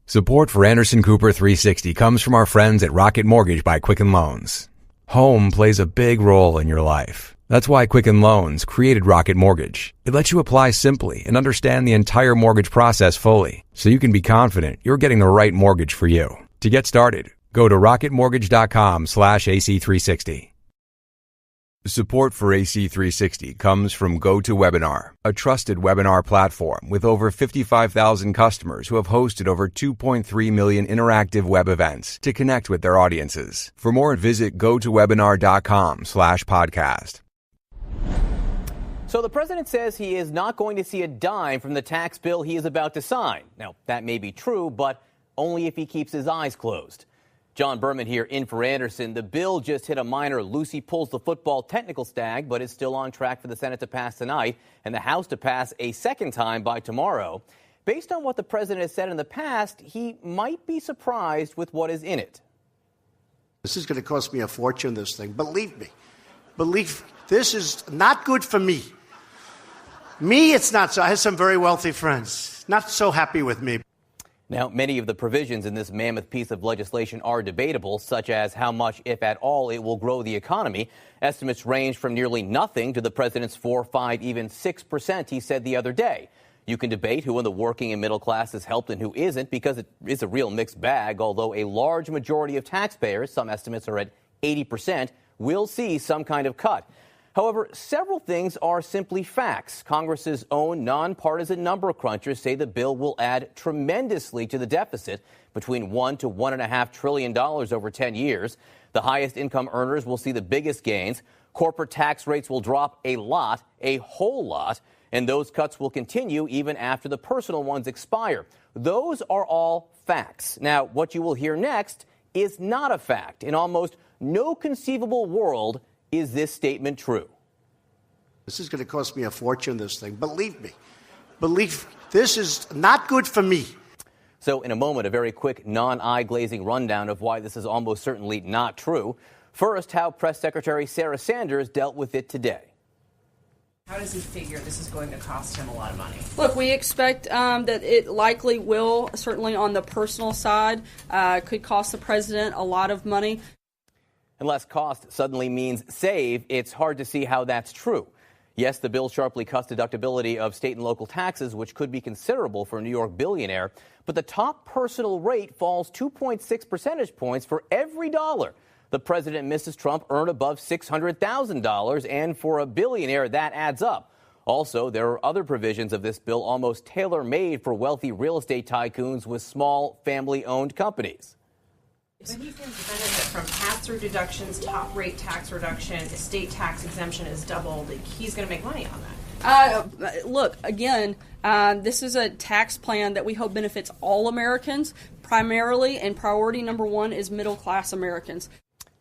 Support for Anderson Cooper 360 comes from our friends at Rocket Mortgage by Quicken Loans. Home plays a big role in your life. That's why Quicken Loans created Rocket Mortgage. It lets you apply simply and understand the entire mortgage process fully, so you can be confident you're getting the right mortgage for you. To get started, go to rocketmortgage.com/AC360. Support for AC360 comes from GoToWebinar, a trusted webinar platform with over 55,000 customers who have hosted over 2.3 million interactive web events to connect with their audiences. For more, visit gotowebinar.com/podcast. So the president says he is not going to see a dime from the tax bill he is about to sign. Now, that may be true, but only if he keeps his eyes closed. John Berman here in for Anderson. The bill just hit a minor Lucy pulls the football technical snag, but is still on track for the Senate to pass tonight and the House to pass a second time by tomorrow. Based on what the president has said in the past, he might be surprised with what is in it. This is going to cost me a fortune, this thing. Believe me. This is not good for me. Me, it's not so. I have some very wealthy friends. Not so happy with me. Now, many of the provisions in this mammoth piece of legislation are debatable, such as how much, if at all, it will grow the economy. Estimates range from nearly nothing to the president's 4%, 5%, even 6%, he said the other day. You can debate who in the working and middle class is helped and who isn't, because it is a real mixed bag, although a large majority of taxpayers, some estimates are at 80%, will see some kind of cut. However, several things are simply facts. Congress's own nonpartisan number crunchers say the bill will add tremendously to the deficit, between $1 to $1.5 trillion over 10 years. The highest income earners will see the biggest gains. Corporate tax rates will drop a lot, a whole lot, and those cuts will continue even after the personal ones expire. Those are all facts. Now, what you will hear next is not a fact. In almost no conceivable world is this statement true. This is going to cost me a fortune, this thing. Believe me. This is not good for me. So in a moment, a very quick, non-eye-glazing rundown of why this is almost certainly not true. First, how Press Secretary Sarah Sanders dealt with it today. How does he figure this is going to cost him a lot of money? Look, we expect that it likely will, certainly on the personal side, could cost the president a lot of money. Unless cost suddenly means save, it's hard to see how that's true. Yes, the bill sharply cuts deductibility of state and local taxes, which could be considerable for a New York billionaire, but the top personal rate falls 2.6 percentage points for every dollar the president and Mrs. Trump earn above $600,000, and for a billionaire, that adds up. Also, there are other provisions of this bill almost tailor-made for wealthy real estate tycoons with small family-owned companies. But he's going to benefit from pass-through deductions, top-rate tax reduction, estate tax exemption is doubled. He's going to make money on that. Look, again, this is a tax plan that we hope benefits all Americans primarily, and priority number one is middle-class Americans.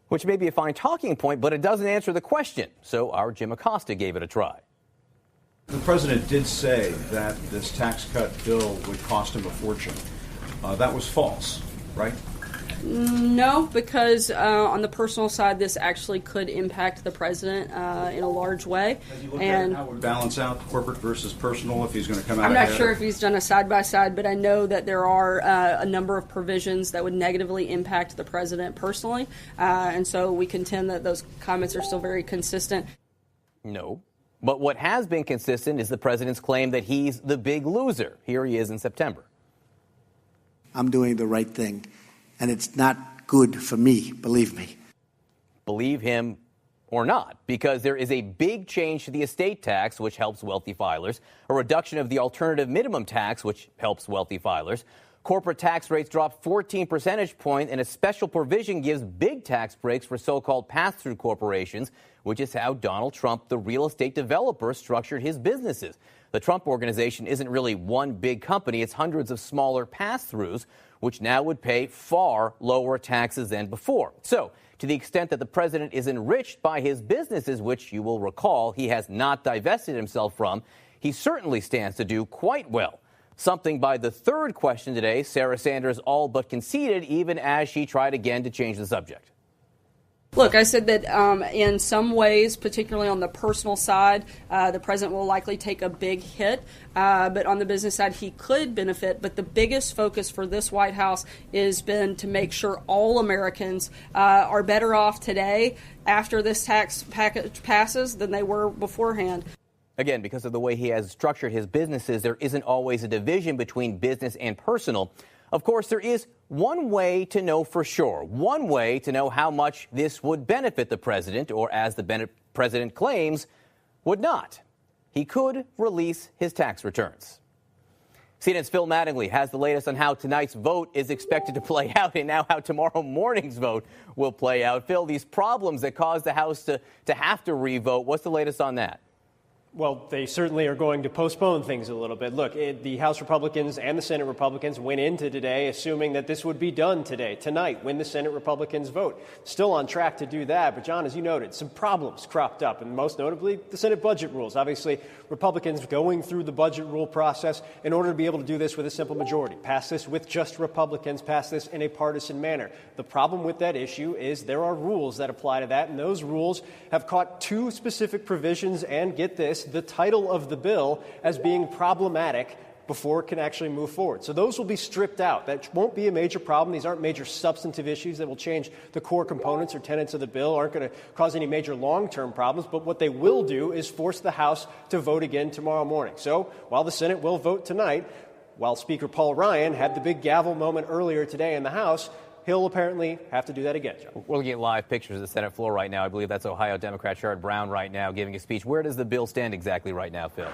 Which may be a fine talking point, but it doesn't answer the question. So our Jim Acosta gave it a try. The president did say that this tax cut bill would cost him a fortune. That was false, right? No, because on the personal side, this actually could impact the president in a large way. Has he looked at how it would balance out corporate versus personal if he's going to come out I'm not ahead? sure if he's done a side-by-side, but I know that there are a number of provisions that would negatively impact the president personally. And so we contend that those comments are still very consistent. No. But what has been consistent is the president's claim that he's the big loser. Here he is in September. I'm doing the right thing, and it's not good for me, believe me. Believe him or not, because there is a big change to the estate tax, which helps wealthy filers, a reduction of the alternative minimum tax, which helps wealthy filers. Corporate tax rates drop 14 percentage points, and a special provision gives big tax breaks for so-called pass-through corporations, which is how Donald Trump, the real estate developer, structured his businesses. The Trump Organization isn't really one big company. It's hundreds of smaller pass-throughs, which now would pay far lower taxes than before. So, to the extent that the president is enriched by his businesses, which you will recall he has not divested himself from, he certainly stands to do quite well. Something by the third question today, Sarah Sanders all but conceded, even as she tried again to change the subject. Look, I said that in some ways, particularly on the personal side, the president will likely take a big hit. But on the business side, he could benefit. But the biggest focus for this White House has been to make sure all Americans are better off today after this tax package passes than they were beforehand. Again, because of the way he has structured his businesses, there isn't always a division between business and personal. Of course, there is one way to know for sure, one way to know how much this would benefit the president, or as the president claims, would not. He could release his tax returns. CNN's Phil Mattingly has the latest on how tonight's vote is expected to play out and now how tomorrow morning's vote will play out. Phil, these problems that caused the House to have to re-vote, what's the latest on that? Well, they certainly are going to postpone things a little bit. Look, the House Republicans and the Senate Republicans went into today assuming that this would be done today, tonight, when the Senate Republicans vote. Still on track to do that. But, John, as you noted, some problems cropped up, and most notably the Senate budget rules. Obviously, Republicans going through the budget rule process in order to be able to do this with a simple majority, pass this with just Republicans, pass this in a partisan manner. The problem with that issue is there are rules that apply to that, and those rules have caught two specific provisions, and get this, the title of the bill as being problematic before it can actually move forward. So those will be stripped out. That won't be a major problem. These aren't major substantive issues that will change the core components or tenets of the bill, aren't going to cause any major long-term problems. But what they will do is force the House to vote again tomorrow morning. So while the Senate will vote tonight, while Speaker Paul Ryan had the big gavel moment earlier today in the House, he'll apparently have to do that again, John. We're looking at live pictures of the Senate floor right now. I believe that's Ohio Democrat Sherrod Brown right now giving a speech. Where does the bill stand exactly right now, Phil?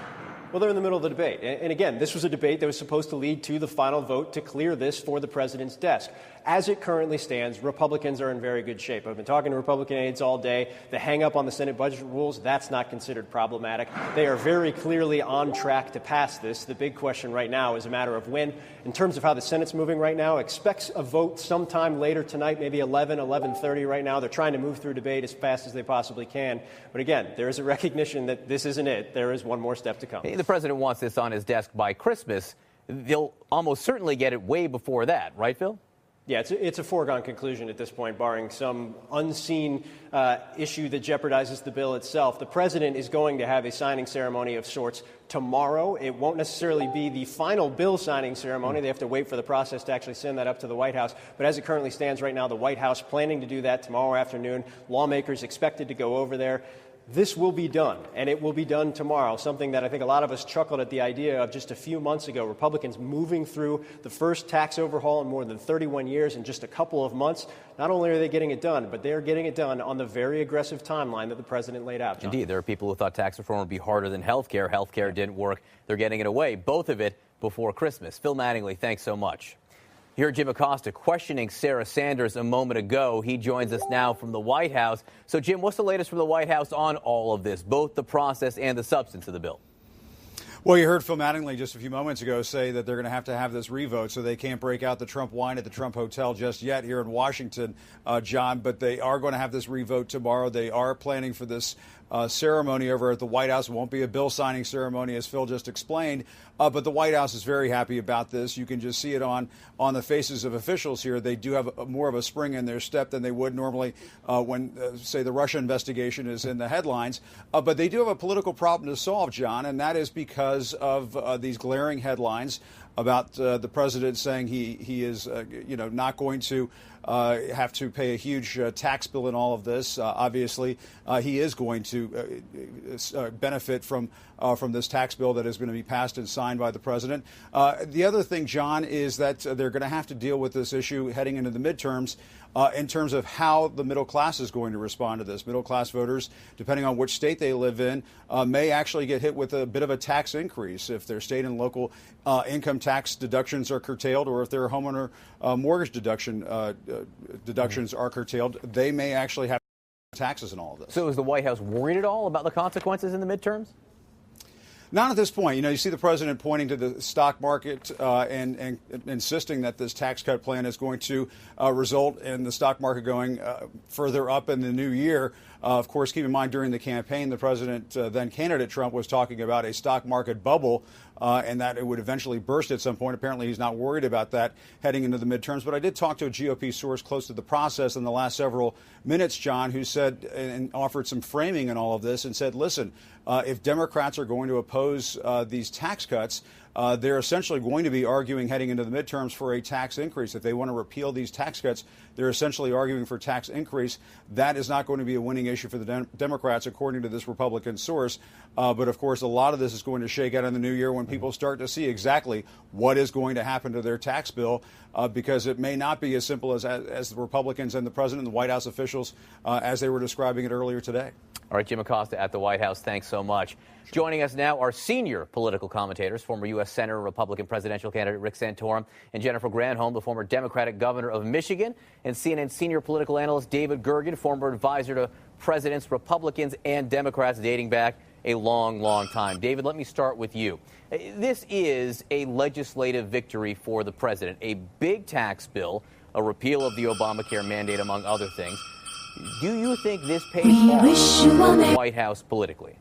Well, they're in the middle of the debate. And again, this was a debate that was supposed to lead to the final vote to clear this for the president's desk. As it currently stands, Republicans are in very good shape. I've been talking to Republican aides all day. The hang-up on the Senate budget rules, that's not considered problematic. They are very clearly on track to pass this. The big question right now is a matter of when. In terms of how the Senate's moving right now, expects a vote sometime later tonight, maybe 11:30 right now. They're trying to move through debate as fast as they possibly can. But again, there is a recognition that this isn't it. There is one more step to come. The president wants this on his desk by Christmas. They'll almost certainly get it way before that, right, Phil? Yeah, it's a foregone conclusion at this point, barring some unseen issue that jeopardizes the bill itself. The president is going to have a signing ceremony of sorts tomorrow. It won't necessarily be the final bill signing ceremony. They have to wait for the process to actually send that up to the White House. But as it currently stands right now, the White House planning to do that tomorrow afternoon. Lawmakers expected to go over there. This will be done, and it will be done tomorrow, something that I think a lot of us chuckled at the idea of just a few months ago, Republicans moving through the first tax overhaul in more than 31 years in just a couple of months. Not only are they getting it done, but they are getting it done on the very aggressive timeline that the president laid out, John. Indeed, there are people who thought tax reform would be harder than health care. Health care didn't work. They're getting it away, both of it before Christmas. Phil Mattingly, thanks so much. You heard Jim Acosta questioning Sarah Sanders a moment ago. He joins us now from the White House. So, Jim, what's the latest from the White House on all of this, both the process and the substance of the bill? Well, you heard Phil Mattingly just a few moments ago say that they're going to have this revote, so they can't break out the Trump wine at the Trump Hotel just yet here in Washington, John. But they are going to have this revote tomorrow. They are planning for this ceremony over at the White House. It won't be a bill signing ceremony, as Phil just explained, but the White House is very happy about this. You can just see it on the faces of officials here. They do have more of a spring in their step than they would normally when, say, the Russia investigation is in the headlines. But they do have a political problem to solve, John, and that is because of these glaring headlines about the president saying he is, not going to have to pay a huge tax bill in all of this. Obviously, he is going to benefit from this tax bill that is going to be passed and signed by the president. The other thing, John, is that they're going to have to deal with this issue heading into the midterms in terms of how the middle class is going to respond to this. Middle class voters, depending on which state they live in, may actually get hit with a bit of a tax increase if their state and local income tax deductions are curtailed, or if their homeowner mortgage deductions are curtailed. They may actually have taxes in all of this. So is the White House worried at all about the consequences in the midterms? Not at this point. You see the president pointing to the stock market and insisting that this tax cut plan is going to result in the stock market going further up in the new year. Of course, keep in mind during the campaign, the president, then candidate Trump, was talking about a stock market bubble and that it would eventually burst at some point. Apparently, he's not worried about that heading into the midterms. But I did talk to a GOP source close to the process in the last several minutes, John, who said and offered some framing in all of this and said, listen, if Democrats are going to oppose these tax cuts, they're essentially going to be arguing heading into the midterms for a tax increase. If they want to repeal these tax cuts, they're essentially arguing for tax increase. That is not going to be a winning issue for the Democrats, according to this Republican source. But, of course, a lot of this is going to shake out in the new year when people start to see exactly what is going to happen to their tax bill, because it may not be as simple as the Republicans and the president and the White House officials as they were describing it earlier today. All right, Jim Acosta at the White House, thanks so much. Joining us now are senior political commentators, former U.S. Senator, Republican presidential candidate Rick Santorum, and Jennifer Granholm, the former Democratic governor of Michigan, and CNN senior political analyst David Gergen, former advisor to presidents, Republicans and Democrats dating back a long, long time. David, let me start with you. This is a legislative victory for the president, a big tax bill, a repeal of the Obamacare mandate, among other things. Do you think this pays off for the White House politically?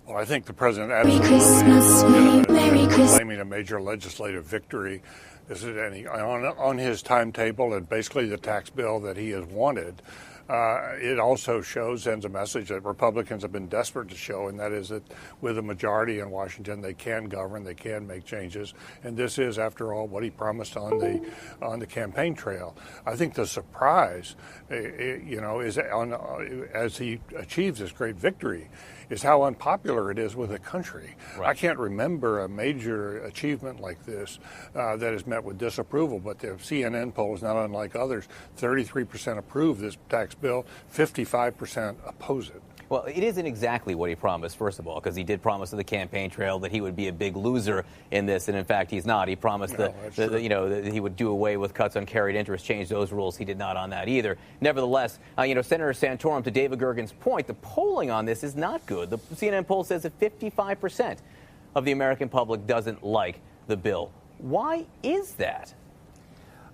Well, I think the president absolutely is claiming a major legislative victory. This is on his timetable and basically the tax bill that he has wanted. It also sends a message that Republicans have been desperate to show, and that is that with a majority in Washington, they can govern, they can make changes, and this is, after all, what he promised on the campaign trail. I think the surprise, is as he achieves this great victory, is how unpopular it is with the country. Right. I can't remember a major achievement like this that is met with disapproval, but the CNN poll is not unlike others. 33% approve this tax bill, 55% oppose it. Well, it isn't exactly what he promised, first of all, because he did promise to the campaign trail that he would be a big loser in this, and in fact, he's not. He promised that he would do away with cuts on carried interest, change those rules. He did not on that either. Nevertheless, Senator Santorum, to David Gergen's point, the polling on this is not good. The CNN poll says that 55% of the American public doesn't like the bill. Why is that?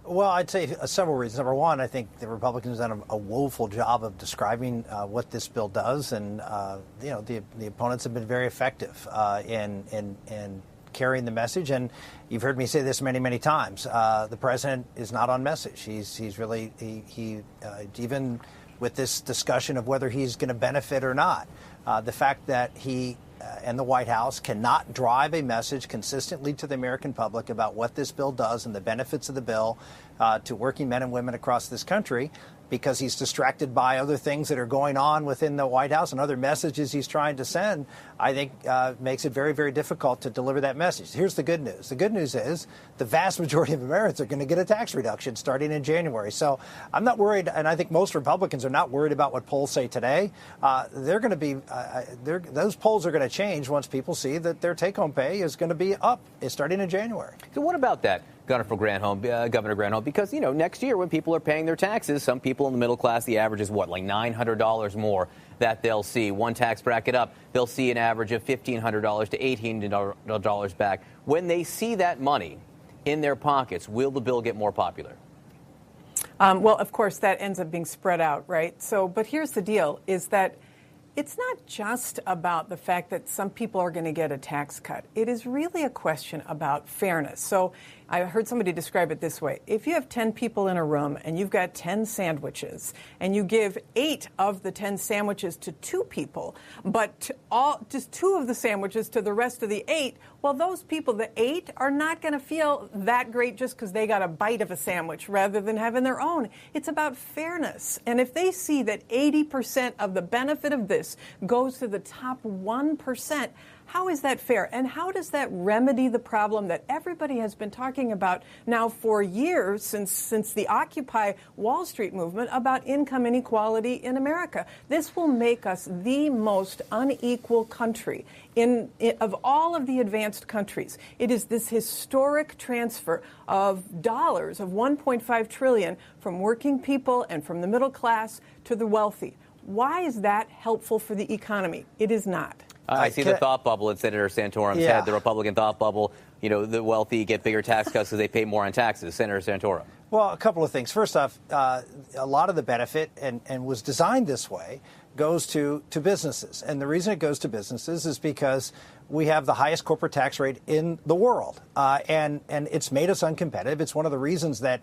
Well, I'd say several reasons. Number one, I think the Republicans have done a woeful job of describing what this bill does, and the opponents have been very effective in carrying the message. And you've heard me say this many, many times. The president is not on message. He's really even with this discussion of whether he's going to benefit or not. The fact that he and the White House cannot drive a message consistently to the American public about what this bill does and the benefits of the bill to working men and women across this country, because he's distracted by other things that are going on within the White House and other messages he's trying to send, I think makes it very, very difficult to deliver that message. Here's the good news. The good news is the vast majority of Americans are going to get a tax reduction starting in January. So I'm not worried, and I think most Republicans are not worried about what polls say today. They're going to be those polls are going to change once people see that their take-home pay is going to be up starting in January. So what about that, Governor Granholm? Because, next year when people are paying their taxes, some people in the middle class, the average is like $900 more that they'll see. One tax bracket up, they'll see an average of $1,500 to $1,800 back. When they see that money in their pockets, will the bill get more popular? Well, of course, that ends up being spread out, right? But here's the deal, is that it's not just about the fact that some people are going to get a tax cut. It is really a question about fairness. So I heard somebody describe it this way. If you have 10 people in a room and you've got 10 sandwiches and you give 8 of the 10 sandwiches to 2 people, but just 2 of the sandwiches to the rest of the 8, well, those people, the 8, are not going to feel that great just because they got a bite of a sandwich rather than having their own. It's about fairness. And if they see that 80% of the benefit of this goes to the top 1%, how is that fair? And how does that remedy the problem that everybody has been talking about now for years, since the Occupy Wall Street movement, about income inequality in America? This will make us the most unequal country of all of the advanced countries. It is this historic transfer of dollars, of $1.5 trillion, from working people and from the middle class to the wealthy. Why is that helpful for the economy? It is not. I see the thought bubble in Senator Santorum's head, the Republican thought bubble. You know, the wealthy get bigger tax cuts because they pay more on taxes. Senator Santorum. Well, a couple of things. First off, a lot of the benefit, and was designed this way, goes to businesses. And the reason it goes to businesses is because we have the highest corporate tax rate in the world. And it's made us uncompetitive. It's one of the reasons that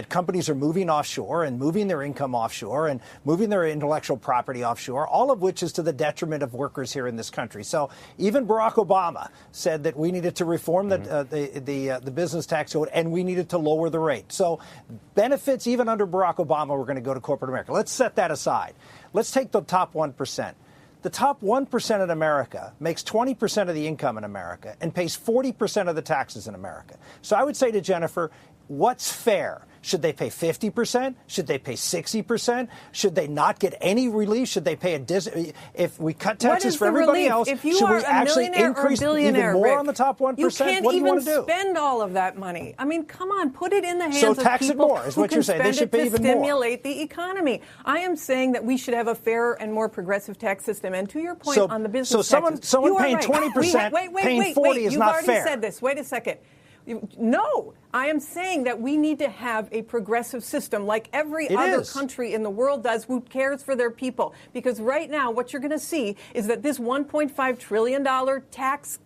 companies are moving offshore and moving their income offshore and moving their intellectual property offshore, all of which is to the detriment of workers here in this country. So even Barack Obama said that we needed to reform the business tax code and we needed to lower the rate. So benefits, even under Barack Obama, were going to go to corporate America. Let's set that aside. Let's take the top 1%. The top 1% in America makes 20% of the income in America and pays 40% of the taxes in America. So I would say to Jennifer, what's fair? Should they pay 50%? Should they pay 60%? Should they not get any relief? Should they pay if we cut taxes for everybody else? If you should are we a actually millionaire increase or a billionaire, even more Rick, on the top 1%? You can't what do you even want to do? spend all of that money. I mean, come on, put it in the hands So of tax it people more, is who what can you're saying. They spend should it pay to even more. stimulate the economy. I am saying that we should have a fairer and more progressive tax system. And to your point on the business taxes, someone you are paying right. 20%, paying 40% is You've not already fair. said this. Wait a second. No, I am saying that we need to have a progressive system like every other country in the world does who cares for their people. Because right now what you're going to see is that this $1.5 trillion tax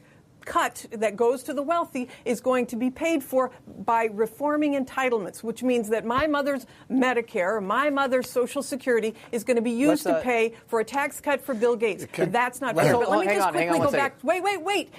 cut that goes to the wealthy is going to be paid for by reforming entitlements, which means that my mother's Medicare, my mother's Social Security is going to be used to pay for a tax cut for Bill Gates. That's not fair. But let me just quickly go back. Wait.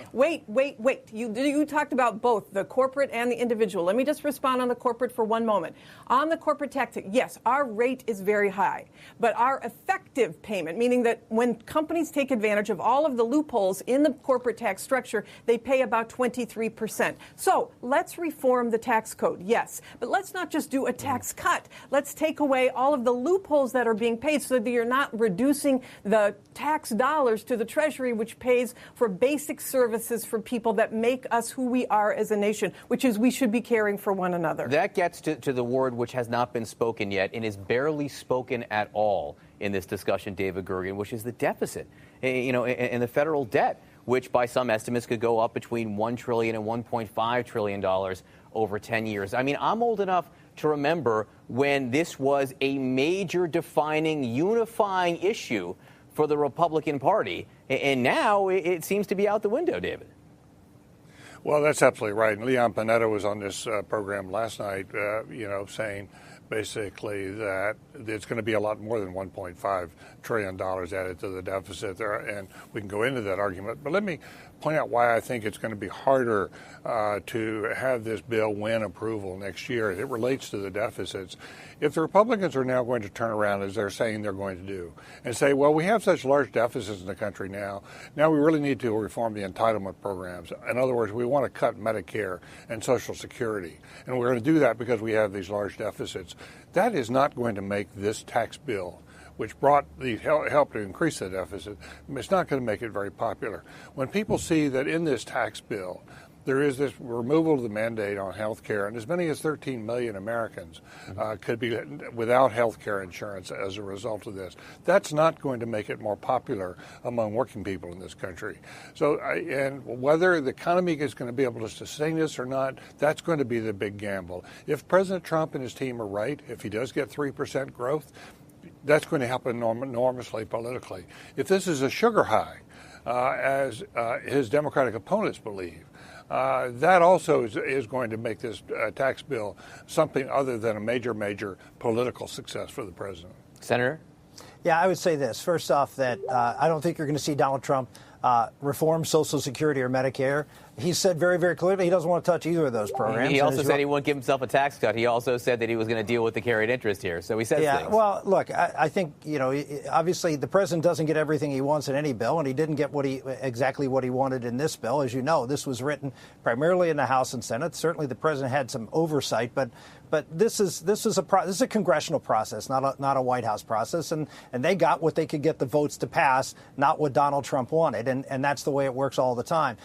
You talked about both the corporate and the individual. Let me just respond on the corporate for one moment. On the corporate tax, yes, our rate is very high, but our effective payment, meaning that when companies take advantage of all of the loopholes in the corporate tax structure, they pay about 23%. So let's reform the tax code, yes. But let's not just do a tax cut. Let's take away all of the loopholes that are being paid so that you're not reducing the tax dollars to the Treasury, which pays for basic services for people that make us who we are as a nation, which is we should be caring for one another. That gets to the word which has not been spoken yet and is barely spoken at all in this discussion, David Gergen, which is the deficit, and the federal debt, which by some estimates could go up between $1 trillion and $1.5 trillion over 10 years. I mean, I'm old enough to remember when this was a major defining, unifying issue for the Republican Party. And now it seems to be out the window, David. Well, that's absolutely right. And Leon Panetta was on this program last night, saying basically that it's going to be a lot more than $1.5 trillion added to the deficit there, and we can go into that argument. But let me point out why I think it's going to be harder to have this bill win approval next year. It relates to the deficits. If the Republicans are now going to turn around, as they're saying they're going to do, and say, well, we have such large deficits in the country now we really need to reform the entitlement programs. In other words, we want to cut Medicare and Social Security, and we're going to do that because we have these large deficits. That is not going to make this tax bill, which brought the help to increase the deficit, it's not going to make it very popular. When people see that in this tax bill, there is this removal of the mandate on health care, and as many as 13 million Americans could be without health care insurance as a result of this. That's not going to make it more popular among working people in this country. So, and whether the economy is going to be able to sustain this or not, that's going to be the big gamble. If President Trump and his team are right, if he does get 3% growth, that's going to help enormously politically. If this is a sugar high, as his Democratic opponents believe, that also is going to make this tax bill something other than a major political success for the president. Senator? Yeah, I would say this. First off, that I don't think you're going to see Donald Trump reform Social Security or Medicare. He said very, very clearly he doesn't want to touch either of those programs. He also said he wouldn't give himself a tax cut. He also said that he was going to deal with the carried interest here. So he says things. Well, look, I think, obviously the president doesn't get everything he wants in any bill, and he didn't get exactly what he wanted in this bill. As you know, this was written primarily in the House and Senate. Certainly the president had some oversight, but this is a congressional process, not a White House process, and they got what they could get the votes to pass, not what Donald Trump wanted, and that's the way it works all the time.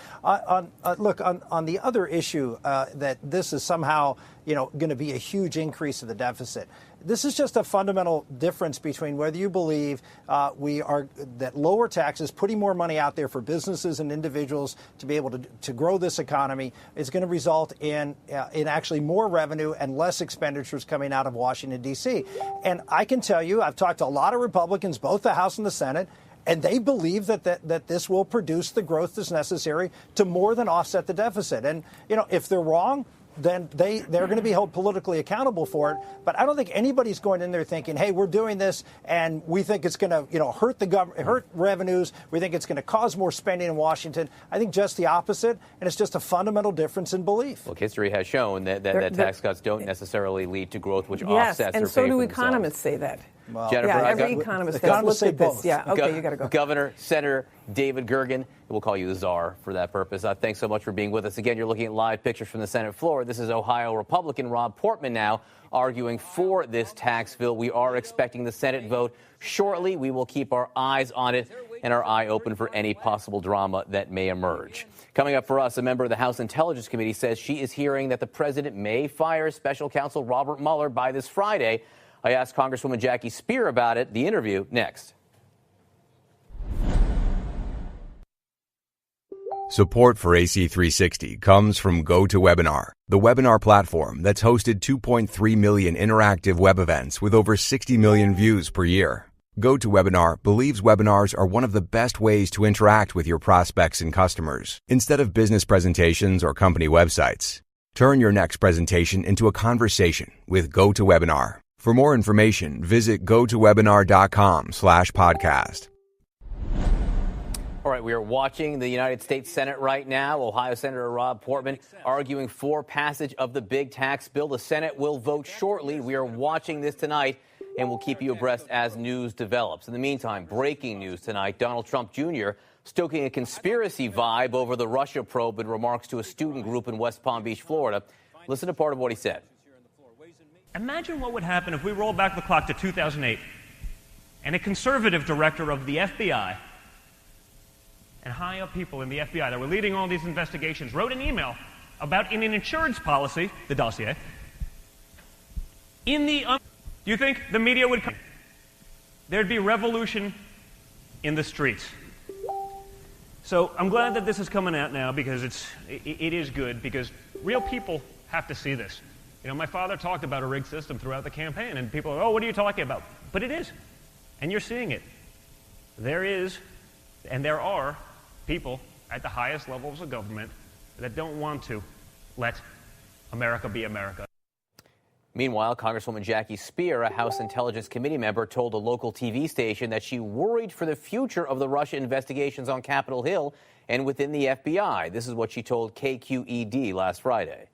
Look, on the other esse that this is somehow, going to be a huge increase of the deficit. This is just a fundamental difference between whether you believe that lower taxes, putting more money out there for businesses and individuals to be able to grow this economy is going to result in actually more revenue and less expenditures coming out of Washington, D.C. And I can tell you, I've talked to a lot of Republicans, both the House and the Senate, and they believe that this will produce the growth that's necessary to more than offset the deficit. And, if they're wrong, then they're going to be held politically accountable for it. But I don't think anybody's going in there thinking, hey, we're doing this and we think it's going to, hurt revenues. We think it's going to cause more spending in Washington. I think just the opposite. And it's just a fundamental difference in belief. Look, history has shown that tax cuts don't necessarily lead to growth, which yes, offsets and or so pay do for economists themselves. say that. Well, Jennifer, yeah, every economist has looked at this. Yeah, okay, you got to go. Governor, Senator David Gergen, we'll call you the czar for that purpose. Thanks so much for being with us. Again, you're looking at live pictures from the Senate floor. This is Ohio Republican Rob Portman now arguing for this tax bill. We are expecting the Senate vote shortly. We will keep our eyes on it and our eye open for any possible drama that may emerge. Coming up for us, a member of the House Intelligence Committee says she is hearing that the president may fire special counsel Robert Mueller by this Friday. I asked Congresswoman Jackie Speier about it. The interview next. Support for AC360 comes from GoToWebinar, the webinar platform that's hosted 2.3 million interactive web events with over 60 million views per year. GoToWebinar believes webinars are one of the best ways to interact with your prospects and customers, instead of business presentations or company websites. Turn your next presentation into a conversation with GoToWebinar. For more information, visit gotowebinar.com/podcast. All right, we are watching the United States Senate right now. Ohio Senator Rob Portman arguing for passage of the big tax bill. The Senate will vote shortly. We are watching this tonight, and we'll keep you abreast as news develops. In the meantime, breaking news tonight, Donald Trump Jr. stoking a conspiracy vibe over the Russia probe in remarks to a student group in West Palm Beach, Florida. Listen to part of what he said. Imagine what would happen if we roll back the clock to 2008 and a conservative director of the FBI and high-up people in the FBI that were leading all these investigations wrote an email about in an insurance policy, the dossier, do you think the media would come? There'd be revolution in the streets. So I'm glad that this is coming out now because it is good because real people have to see this. My father talked about a rigged system throughout the campaign, and people are, oh, what are you talking about? But it is, and you're seeing it. There is, and there are people at the highest levels of government that don't want to let America be America. Meanwhile, Congresswoman Jackie Speier, a House Intelligence Committee member, told a local TV station that she worried for the future of the Russia investigations on Capitol Hill and within the FBI. This is what she told KQED last Friday.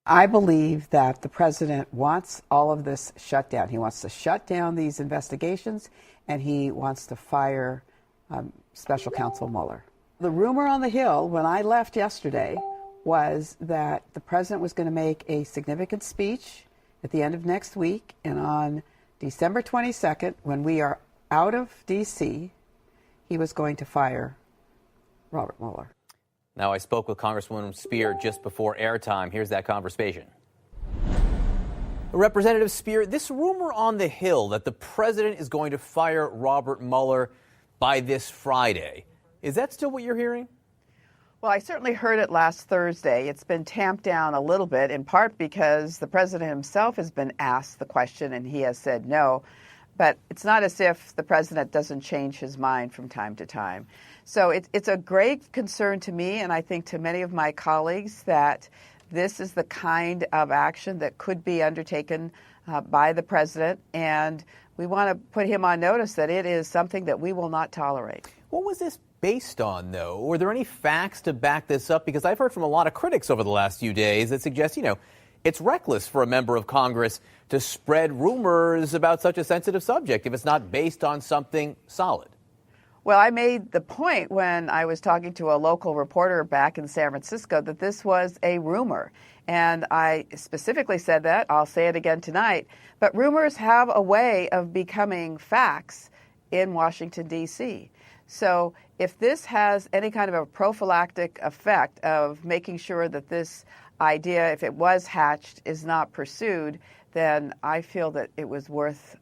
I believe that the president wants all of this shut down. He wants to shut down these investigations, and he wants to fire Special Counsel Mueller. The rumor on the Hill when I left yesterday was that the president was going to make a significant speech at the end of next week, and on December 22nd, when we are out of D.C., he was going to fire Robert Mueller. Now, I spoke with Congresswoman Speier just before airtime. Here's that conversation. Representative Speier, this rumor on the Hill that the president is going to fire Robert Mueller by this Friday, is that still what you're hearing? Well, I certainly heard it last Thursday. It's been tamped down a little bit, in part because the president himself has been asked the question and he has said no. But it's not as if the president doesn't change his mind from time to time. So it's a great concern to me, and I think to many of my colleagues, that this is the kind of action that could be undertaken by the president. And we want to put him on notice that it is something that we will not tolerate. What was this based on, though? Were there any facts to back this up? Because I've heard from a lot of critics over the last few days that suggest, it's reckless for a member of Congress to spread rumors about such a sensitive subject if it's not based on something solid. Well, I made the point when I was talking to a local reporter back in San Francisco that this was a rumor. And I specifically said that. I'll say it again tonight. But rumors have a way of becoming facts in Washington, D.C. So if this has any kind of a prophylactic effect of making sure that this idea, if it was hatched, is not pursued, then I feel that it was worth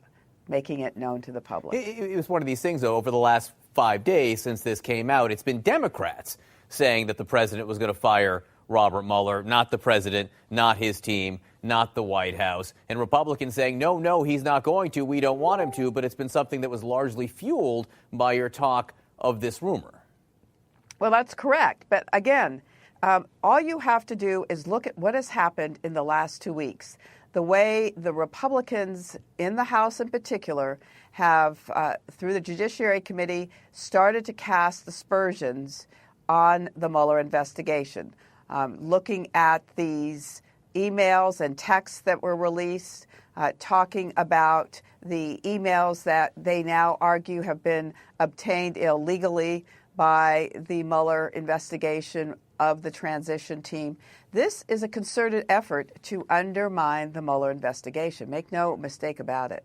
making it known to the public. It was one of these things, though, over the last 5 days since this came out, it's been Democrats saying that the president was going to fire Robert Mueller, not the president, not his team, not the White House, and Republicans saying, no, he's not going to, we don't want him to, but it's been something that was largely fueled by your talk of this rumor. Well, that's correct. But again, all you have to do is look at what has happened in the last 2 weeks. The way the Republicans in the House in particular have, through the Judiciary Committee, started to cast aspersions on the Mueller investigation. Looking at these emails and texts that were released, talking about the emails that they now argue have been obtained illegally by the Mueller investigation of the transition team. This is a concerted effort to undermine the Mueller investigation. Make no mistake about it.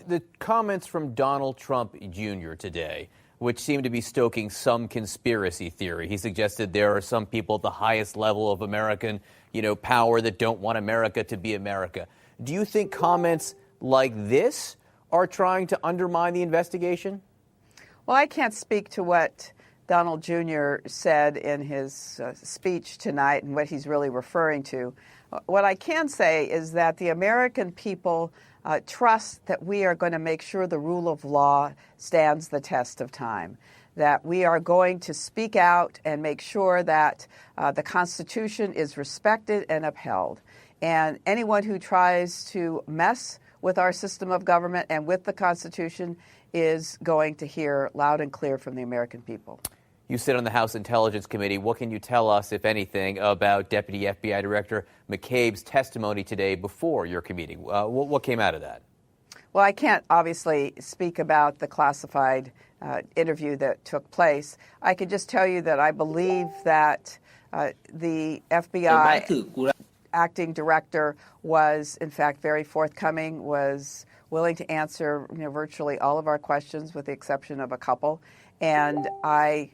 The comments from Donald Trump Jr. today, which seem to be stoking some conspiracy theory. He suggested there are some people at the highest level of American, power that don't want America to be America. Do you think comments like this are trying to undermine the investigation? Well, I can't speak to what Donald Jr. said in his speech tonight and what he's really referring to. What I can say is that the American people trust that we are going to make sure the rule of law stands the test of time, that we are going to speak out and make sure that the Constitution is respected and upheld. And anyone who tries to mess with our system of government and with the Constitution is going to hear loud and clear from the American people. You sit on the House Intelligence Committee. What can you tell us, if anything, about Deputy FBI Director McCabe's testimony today before your committee? What came out of that? Well, I can't obviously speak about the classified interview that took place. I can just tell you that I believe that the FBI acting director was, in fact, very forthcoming, was willing to answer virtually all of our questions with the exception of a couple. And I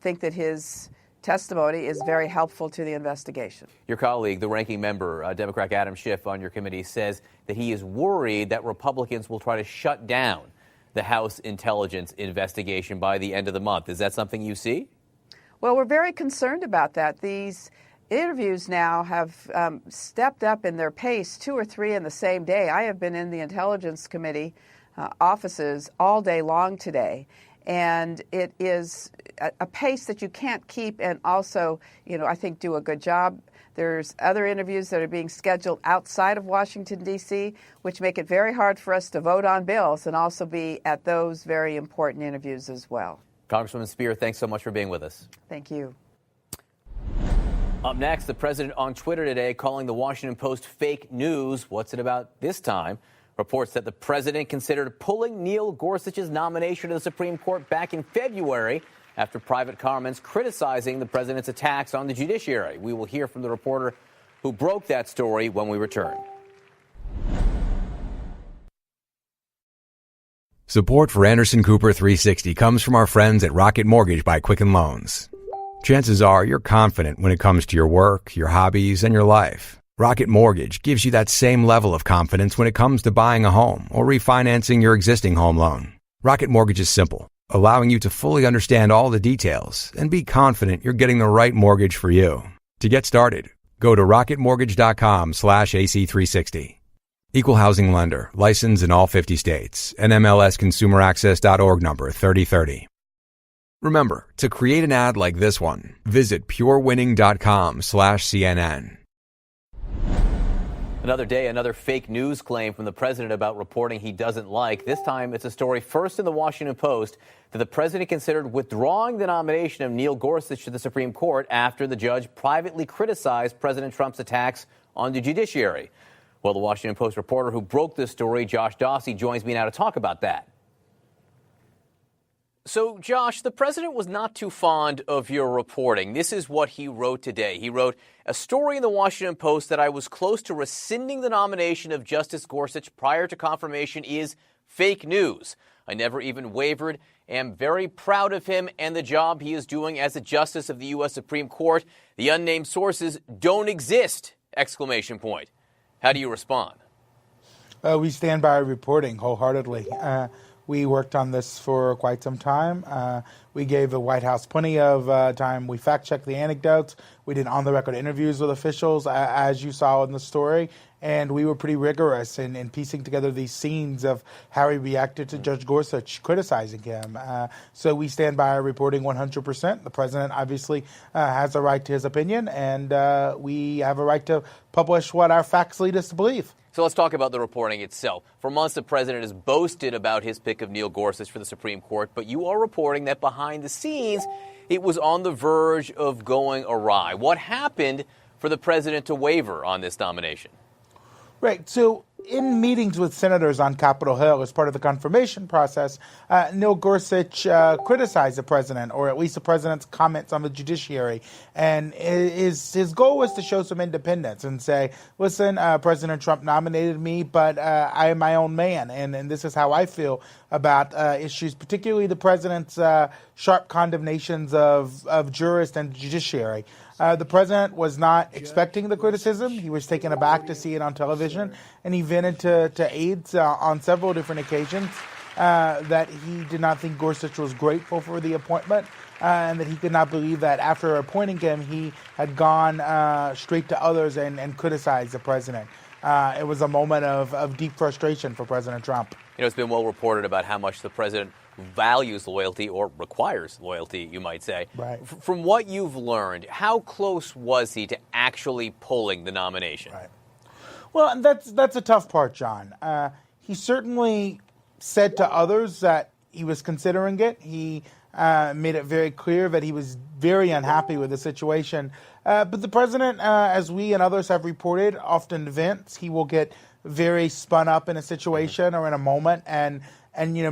think that his testimony is very helpful to the investigation. Your colleague, the ranking member, Democrat Adam Schiff, on your committee says that he is worried that Republicans will try to shut down the House intelligence investigation by the end of the month. Is that something you see? Well, we're very concerned about that. These interviews now have stepped up in their pace, 2 or 3 in the same day. I have been in the Intelligence Committee offices all day long today. And it is a pace that you can't keep and also, I think do a good job. There's other interviews that are being scheduled outside of Washington, D.C., which make it very hard for us to vote on bills and also be at those very important interviews as well. Congresswoman Speier, thanks so much for being with us. Thank you. Up next, the president on Twitter today calling the Washington Post fake news. What's it about this time? Reports that the president considered pulling Neil Gorsuch's nomination to the Supreme Court back in February after private comments criticizing the president's attacks on the judiciary. We will hear from the reporter who broke that story when we return. Support for Anderson Cooper 360 comes from our friends at Rocket Mortgage by Quicken Loans. Chances are you're confident when it comes to your work, your hobbies, and your life. Rocket Mortgage gives you that same level of confidence when it comes to buying a home or refinancing your existing home loan. Rocket Mortgage is simple, allowing you to fully understand all the details and be confident you're getting the right mortgage for you. To get started, go to rocketmortgage.com/AC360. Equal housing lender, licensed in all 50 states, NMLSconsumeraccess.org number 3030. Remember, to create an ad like this one, visit purewinning.com/CNN. Another day, another fake news claim from the president about reporting he doesn't like. This time, it's a story first in the Washington Post that the president considered withdrawing the nomination of Neil Gorsuch to the Supreme Court after the judge privately criticized President Trump's attacks on the judiciary. Well, the Washington Post reporter who broke this story, Josh Dawsey, joins me now to talk about that. So, Josh, the president was not too fond of your reporting. This is what he wrote today. He wrote, a story in the Washington Post that I was close to rescinding the nomination of Justice Gorsuch prior to confirmation is fake news. I never even wavered, am very proud of him and the job he is doing as a justice of the U.S. Supreme Court. The unnamed sources don't exist, ! How do you respond? We stand by our reporting wholeheartedly. We worked on this for quite some time. We gave the White House plenty of time. We fact-checked the anecdotes. We did on-the-record interviews with officials, as you saw in the story. And we were pretty rigorous in piecing together these scenes of how he reacted to Judge Gorsuch criticizing him. So we stand by our reporting 100%. The president obviously has a right to his opinion, and we have a right to publish what our facts lead us to believe. So let's talk about the reporting itself. For months, the president has boasted about his pick of Neil Gorsuch for the Supreme Court, but you are reporting that behind the scenes, it was on the verge of going awry. What happened for the president to waver on this nomination? Right. So in meetings with senators on Capitol Hill as part of the confirmation process, Neil Gorsuch criticized the president, or at least the president's comments on the judiciary. And his goal was to show some independence and say, listen, President Trump nominated me, but I am my own man. And this is how I feel about issues, particularly the president's sharp condemnations of jurists and judiciary. The president was not expecting the criticism. He was taken aback to see it on television, and he vented to aides on several different occasions that he did not think Gorsuch was grateful for the appointment, and that he could not believe that after appointing him, he had gone straight to others and criticized the president. It was a moment of deep frustration for President Trump. You know, it's been well reported about how much the president values loyalty, or requires loyalty, you might say. Right. From what you've learned, how close was he to actually pulling the nomination? Right. Well, that's a tough part, John. He certainly said to others that he was considering it. He made it very clear that he was very unhappy with the situation. But the president, as we and others have reported, often vents. He will get very spun up in a situation or in a moment and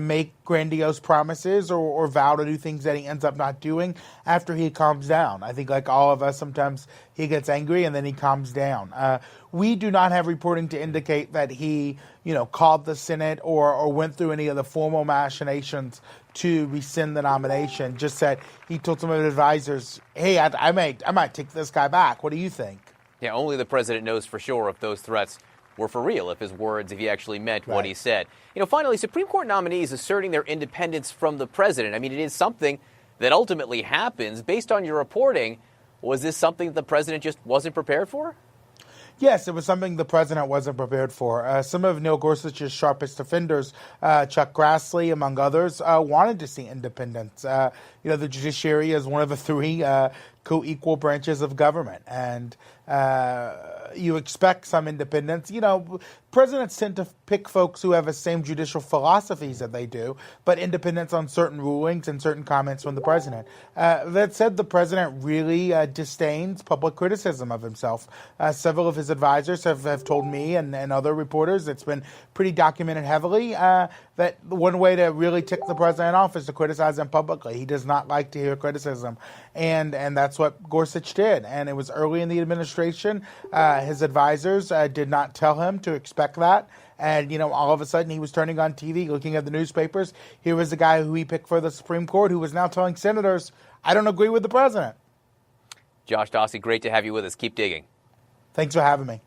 make grandiose promises or vow to do things that he ends up not doing after he calms down. I think, like all of us, sometimes he gets angry and then he calms down. We do not have reporting to indicate that he, called the Senate or went through any of the formal machinations to rescind the nomination. Just that he told some of his advisors, "Hey, I might take this guy back. What do you think?" Yeah, only the president knows for sure if those threats were for real, if he actually meant what he said. Finally, Supreme Court nominees asserting their independence from the president. I mean, it is something that ultimately happens. Based on your reporting, was this something that the president just wasn't prepared for? Yes, it was something the president wasn't prepared for. Some of Neil Gorsuch's sharpest defenders, Chuck Grassley, among others, wanted to see independence. The judiciary is one of the three co-equal branches of government, and you expect some independence. Presidents tend to pick folks who have the same judicial philosophies that they do, but independence on certain rulings and certain comments from the president. That said, the president really disdains public criticism of himself. Several of his advisors have told me and other reporters, it's been pretty documented heavily, that one way to really tick the president off is to criticize him publicly. He does not like to hear criticism, and that's what Gorsuch did. And it was early in the administration. His advisors did not tell him to expect that. And, all of a sudden he was turning on TV, looking at the newspapers. Here was the guy who he picked for the Supreme Court who was now telling senators, I don't agree with the president. Josh Dawsey, great to have you with us. Keep digging. Thanks for having me.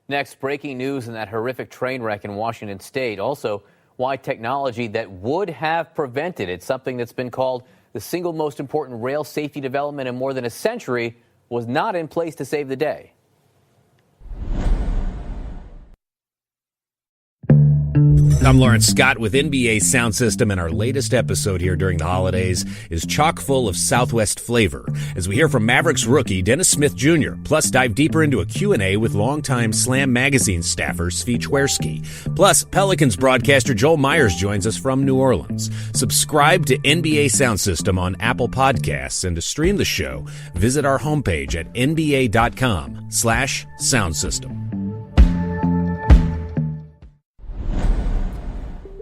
Next, breaking news in that horrific train wreck in Washington State. Also, why technology that would have prevented it, something that's been called the single most important rail safety development in more than a century, was not in place to save the day. I'm Lawrence Scott with NBA Sound System, and our latest episode here during the holidays is chock full of Southwest flavor as we hear from Mavericks rookie Dennis Smith Jr., plus dive deeper into a Q&A with longtime Slam Magazine staffer Svi Chwerski. Plus, Pelicans broadcaster Joel Myers joins us from New Orleans. Subscribe to NBA Sound System on Apple Podcasts, and to stream the show, visit our homepage at nba.com/soundsystem.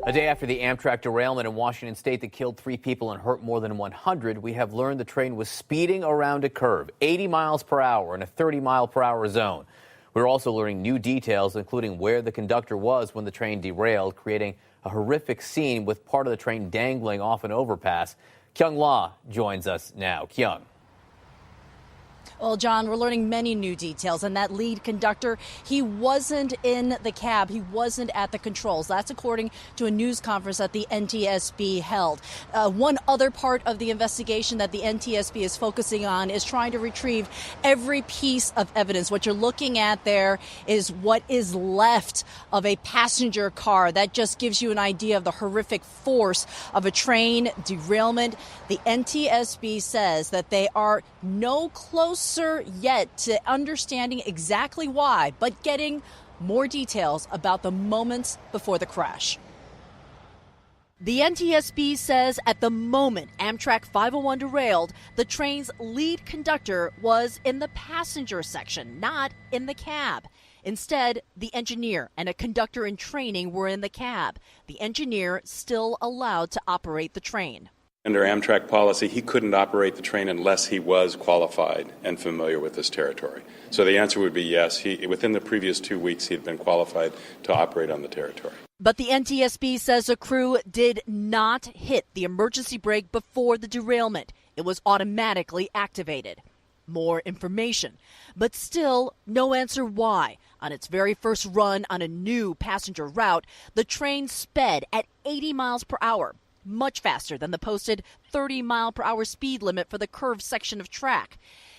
A day after the Amtrak derailment in Washington state that killed 3 people and hurt more than 100, we have learned the train was speeding around a curve, 80 miles per hour in a 30-mile-per-hour zone. We're also learning new details, including where the conductor was when the train derailed, creating a horrific scene with part of the train dangling off an overpass. Kyung La joins us now. Kyung. Well, John, we're learning many new details, and that lead conductor, he wasn't in the cab. He wasn't at the controls. That's according to a news conference that the NTSB held. One other part of the investigation that the NTSB is focusing on is trying to retrieve every piece of evidence. What you're looking at there is what is left of a passenger car. That just gives you an idea of the horrific force of a train derailment. The NTSB says that they are no closer yet to understanding exactly why, but getting more details about the moments before the crash. The NTSB says at the moment Amtrak 501 derailed, the train's lead conductor was in the passenger section, not in the cab. Instead, the engineer and a conductor in training were in the cab. The engineer still allowed to operate the train. Under Amtrak policy, he couldn't operate the train unless he was qualified and familiar with this territory. So the answer would be yes. Within the previous 2 weeks, he had been qualified to operate on the territory. But the NTSB says the crew did not hit the emergency brake before the derailment. It was automatically activated. More information, but still no answer why. On its very first run on a new passenger route, the train sped at 80 miles per hour. Much faster than the posted 30-mile-per-hour speed limit for the curved section of track.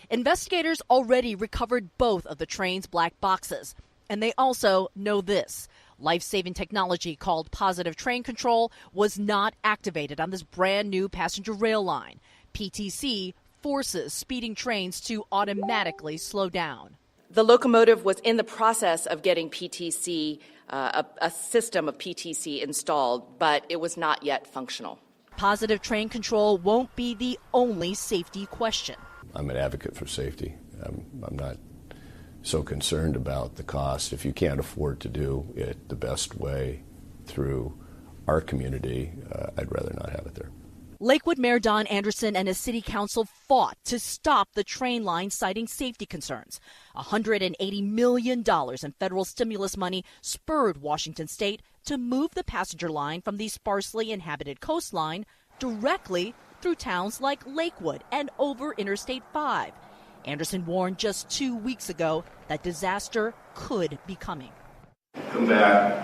Investigators already recovered both of the train's black boxes. And they also know this. Life-saving technology called positive train control was not activated on this brand new passenger rail line. PTC forces speeding trains to automatically slow down. The locomotive was in the process of getting PTC, a system of PTC installed, but it was not yet functional. Positive train control won't be the only safety question. I'm an advocate for safety. I'm not so concerned about the cost. If you can't afford to do it the best way through our community, I'd rather not have it there. Lakewood Mayor Don Anderson and his city council fought to stop the train line, citing safety concerns. $180 million in federal stimulus money spurred Washington state to move the passenger line from the sparsely inhabited coastline directly through towns like Lakewood and over Interstate 5. Anderson warned just 2 weeks ago that disaster could be coming. Come back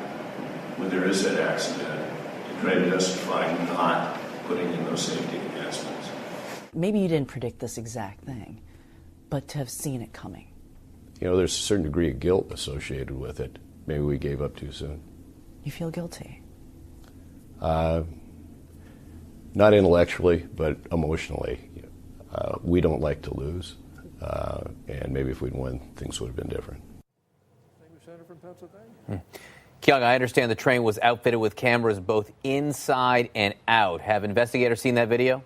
when there is that accident to try to justify not putting in those safety enhancements. Maybe you didn't predict this exact thing, but to have seen it coming. You know, there's a certain degree of guilt associated with it. Maybe we gave up too soon. You feel guilty? Not intellectually, but emotionally. We don't like to lose, and maybe if we'd won, things would have been different. Senator from Pennsylvania. Kyung, I understand the train was outfitted with cameras both inside and out. Have investigators seen that video?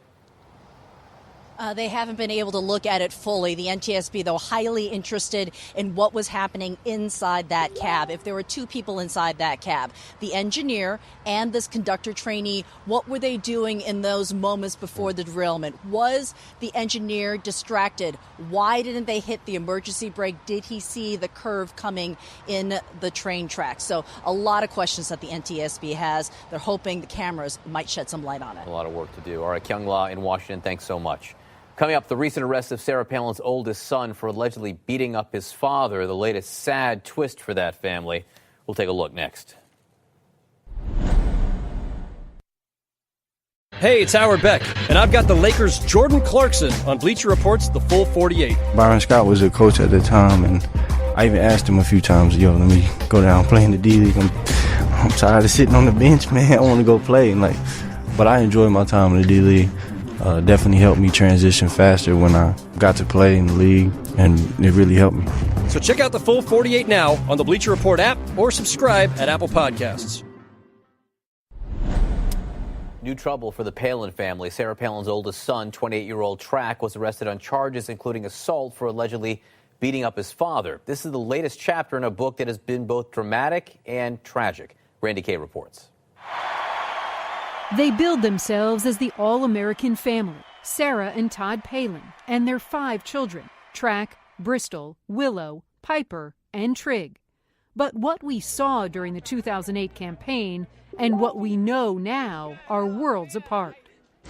They haven't been able to look at it fully. The NTSB, though, highly interested in what was happening inside that cab. If there were 2 people inside that cab, the engineer and this conductor trainee, what were they doing in those moments before the derailment? Was the engineer distracted? Why didn't they hit the emergency brake? Did he see the curve coming in the train track? So a lot of questions that the NTSB has. They're hoping the cameras might shed some light on it. A lot of work to do. All right, Kyung La in Washington, thanks so much. Coming up, the recent arrest of Sarah Palin's oldest son for allegedly beating up his father, the latest sad twist for that family. We'll take a look next. Hey, it's Howard Beck, and I've got the Lakers' Jordan Clarkson on Bleacher Report's The Full 48. Byron Scott was a coach at the time, and I even asked him a few times, let me go down and play in the D-League. I'm tired of sitting on the bench, man. I want to go play. But I enjoyed my time in the D-League. Definitely helped me transition faster when I got to play in the league, and it really helped me. So check out The Full 48 now on the Bleacher Report app or subscribe at Apple Podcasts. New trouble for the Palin family. Sarah Palin's oldest son, 28-year-old Track, was arrested on charges including assault for allegedly beating up his father. This is the latest chapter in a book that has been both dramatic and tragic. Randy Kay reports. They billed themselves as the all-American family, Sarah and Todd Palin, and their 5 children, Track, Bristol, Willow, Piper, and Trig. But what we saw during the 2008 campaign and what we know now are worlds apart.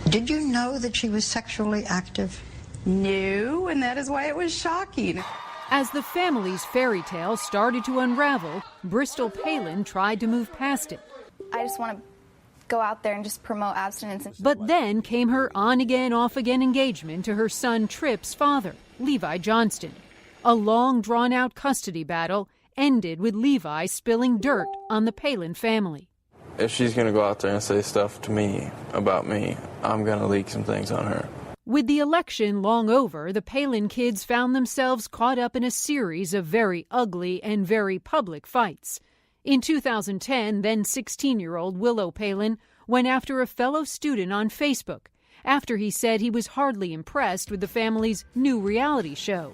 Did you know that she was sexually active? No, and that is why it was shocking. As the family's fairy tale started to unravel, Bristol Palin tried to move past it. I just want to go out there and just promote abstinence. But then came her on-again, off-again engagement to her son Tripp's father, Levi Johnston. A long, drawn-out custody battle ended with Levi spilling dirt on the Palin family. If she's going to go out there and say stuff to me about me, I'm going to leak some things on her. With the election long over, the Palin kids found themselves caught up in a series of very ugly and very public fights. In 2010, then 16-year-old Willow Palin went after a fellow student on Facebook after he said he was hardly impressed with the family's new reality show.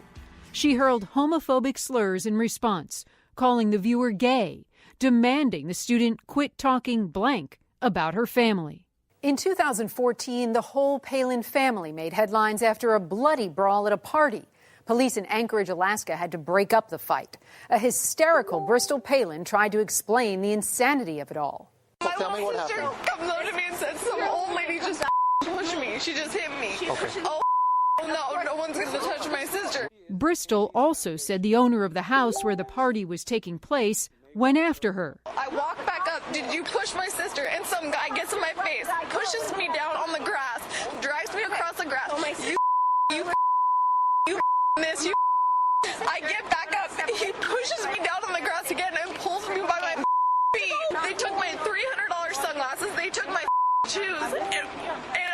She hurled homophobic slurs in response, calling the viewer gay, demanding the student quit talking blank about her family. In 2014, the whole Palin family made headlines after a bloody brawl at a party. Police in Anchorage, Alaska had to break up the fight. A hysterical Bristol Palin tried to explain the insanity of it all. My little sister come up to me and said some old lady just pushed me. She just hit me. Okay. Oh, no one's going to touch my sister. Bristol also said the owner of the house where the party was taking place went after her. I walk back up. Did you push my sister? And some guy gets in my face, pushes me down on the grass, drives me across the grass. You this, you. I get back up. He pushes me down on the grass again and pulls me by my feet. They took my $300 sunglasses. They took my shoes. And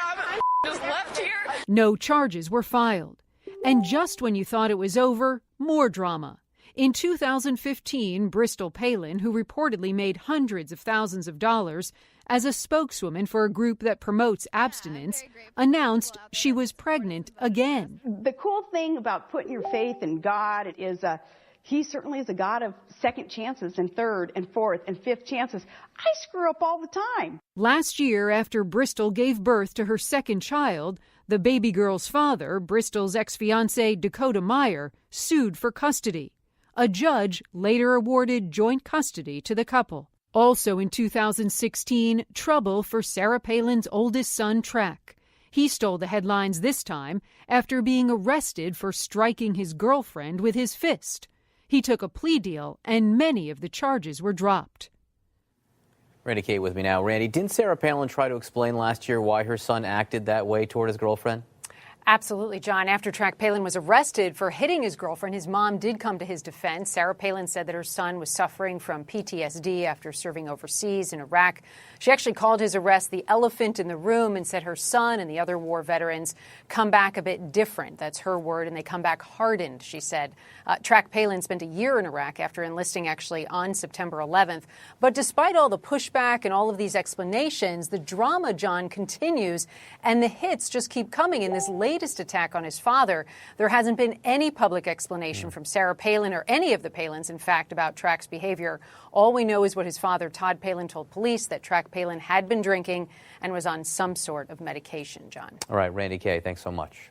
I'm just left here. No charges were filed. And just when you thought it was over, more drama. In 2015, Bristol Palin, who reportedly made hundreds of thousands of dollars as a spokeswoman for a group that promotes abstinence, announced she was pregnant again. The cool thing about putting your faith in God is he certainly is a God of second chances and third and fourth and fifth chances. I screw up all the time. Last year, after Bristol gave birth to her second child, the baby girl's father, Bristol's ex-fiancee Dakota Meyer, sued for custody. A judge later awarded joint custody to the couple. Also in 2016, trouble for Sarah Palin's oldest son, Track. He stole the headlines this time after being arrested for striking his girlfriend with his fist. He took a plea deal, and many of the charges were dropped. Randy Kate with me now. Randy, didn't Sarah Palin try to explain last year why her son acted that way toward his girlfriend? Absolutely, John. After Track Palin was arrested for hitting his girlfriend, his mom did come to his defense. Sarah Palin said that her son was suffering from PTSD after serving overseas in Iraq. She actually called his arrest the elephant in the room and said her son and the other war veterans come back a bit different. That's her word, and they come back hardened, she said. Track Palin spent a year in Iraq after enlisting actually on September 11th. But despite all the pushback and all of these explanations, the drama, John, continues, and the hits just keep coming. In this latest attack on his father, there hasn't been any public explanation from Sarah Palin or any of the Palins, in fact, about Track's behavior. All we know is what his father, Todd Palin, told police, that Track Palin had been drinking and was on some sort of medication, John. All right, Randy Kay, thanks so much.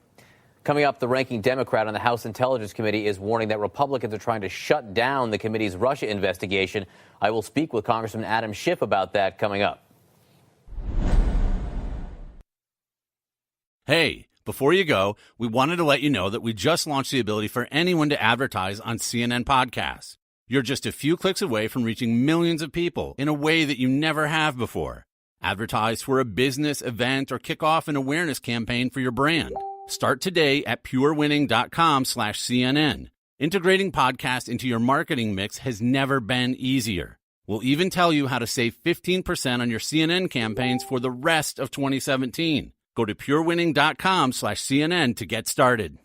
Coming up, the ranking Democrat on the House Intelligence Committee is warning that Republicans are trying to shut down the committee's Russia investigation. I will speak with Congressman Adam Schiff about that coming up. Hey, before you go, we wanted to let you know that we just launched the ability for anyone to advertise on CNN podcasts. You're just a few clicks away from reaching millions of people in a way that you never have before. Advertise for a business, event, or kick off an awareness campaign for your brand. Start today at purewinning.com/CNN. Integrating podcasts into your marketing mix has never been easier. We'll even tell you how to save 15% on your CNN campaigns for the rest of 2017. Go to purewinning.com/CNN to get started.